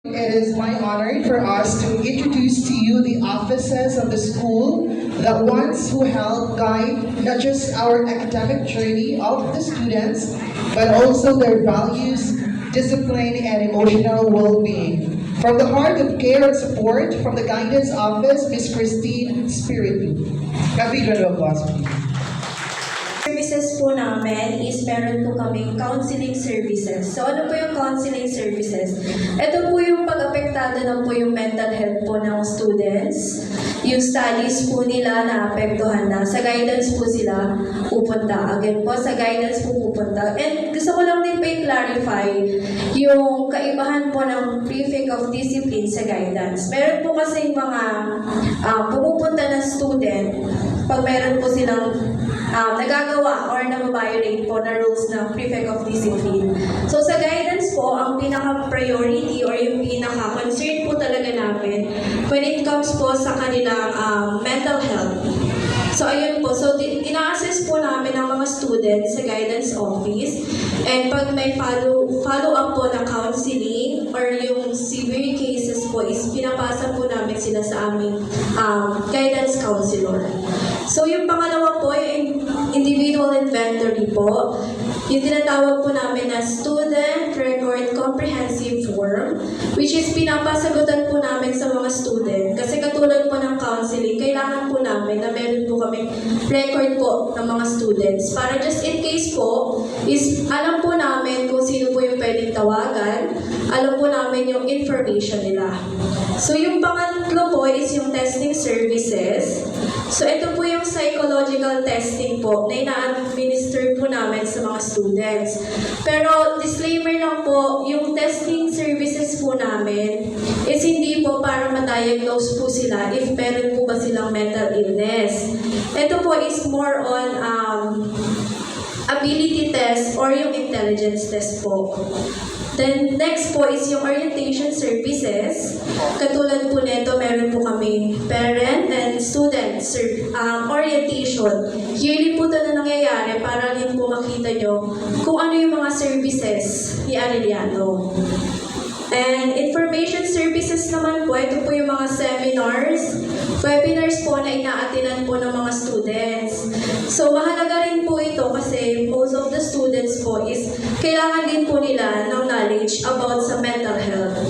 It is my honor for us to introduce to you the offices of the school, the ones who help guide not just our academic journey of the students, but also their values, discipline, and emotional well-being. From the heart of care and support, from the guidance office, Ms. Christine Spiritu. Happy round of applause, please. Services po namin is meron po kaming counseling services. So ano po yung counseling services? Ito po yung pag-apektado ng po yung mental health po ng students. Yung studies po nila na apektuhan na. Sa guidance po sila pupunta. Again po, sa guidance po pupunta. And gusto ko lang din po i-clarify yung kaibahan po ng prefect of discipline sa guidance. Meron po kasi mga pumupunta na student pag meron po silang nagagawa or nag-violate po na rules ng prefect of discipline. So sa guidance po, ang pinaka-priority or yung pinaka-concern po talaga namin when it comes po sa kanilang mental health. So ayun po, so ina-assess po namin ang mga students sa guidance office, and pag may follow-up po na counseling or yung severe cases po is pinapasa po namin sila sa aming guidance counselor. So yung pangalawa po, yung individual inventory po, yung tinatawag po namin na Student Record Comprehensive Form, which is pinapasagutan po namin sa mga student. Kasi katulad po ng counseling, kailangan po namin na meron po kami record po ng mga students. Para just in case po, is alam po namin kung sino po yung pwedeng tawagan, alam po namin yung information nila. So yung pangatlo po is yung testing services. So ito po yung psychological testing po na ina-administer po namin sa mga students. Pero disclaimer lang po, yung testing services po namin is hindi po para ma-diagnose po sila if meron po ba silang mental illness. Ito po is more on ability test or yung intelligence test po. Then, next po is yung orientation services. Katulad po nito, meron po kami parent and student orientation. Yearly po ito na nangyayari para rin po makita nyo kung ano yung mga services ni Arellano. And information services naman po, ito po yung mga seminars, webinars po na ina-attendan po ng mga students. So mahalaga rin po ito kasi most of the students po is kailangan din po nila ng knowledge about sa mental health.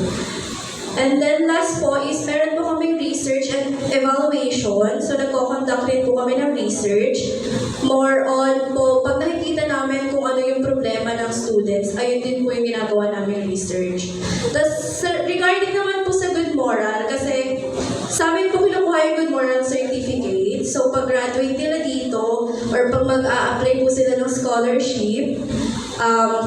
And then last po is meron po kaming research and evaluation. So nagko-conduct rin po kami ng research. More on po, pag nakikita namin kung ano yung problema ng students, ayun din po yung ginagawa namin research. Tapos regarding naman po sa good moral, kasi sa amin po kinukuha yung good moral certificate. So pag graduate nila dito, or pag mag-a-apply po sila ng scholarship,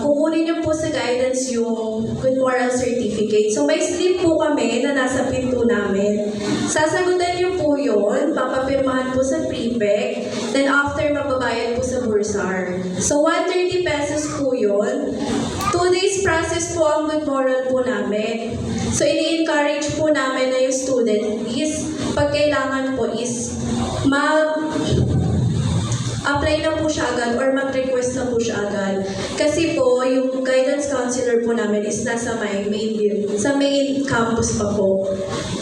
kukunin niyo po sa guidance yung good moral certificate. So may slip po kami na nasa pinto namin. Sasagutan niyo po yun, papapirmahan po sa prefect, then after magbabayad po sa bursar. So 130 pesos po yun. 2 days process po ang good moral po namin. So ini-encourage po namin na yung student is, pag kailangan po is apply na po siya agad or mag-request na po siya agad. Kasi po, yung guidance counselor po namin is nasa sa main campus pa po.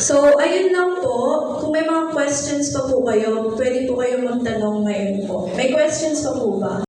So, ayun lang po. Kung may mga questions pa po kayo, pwede po kayong magtanong ngayon po. May questions pa po ba?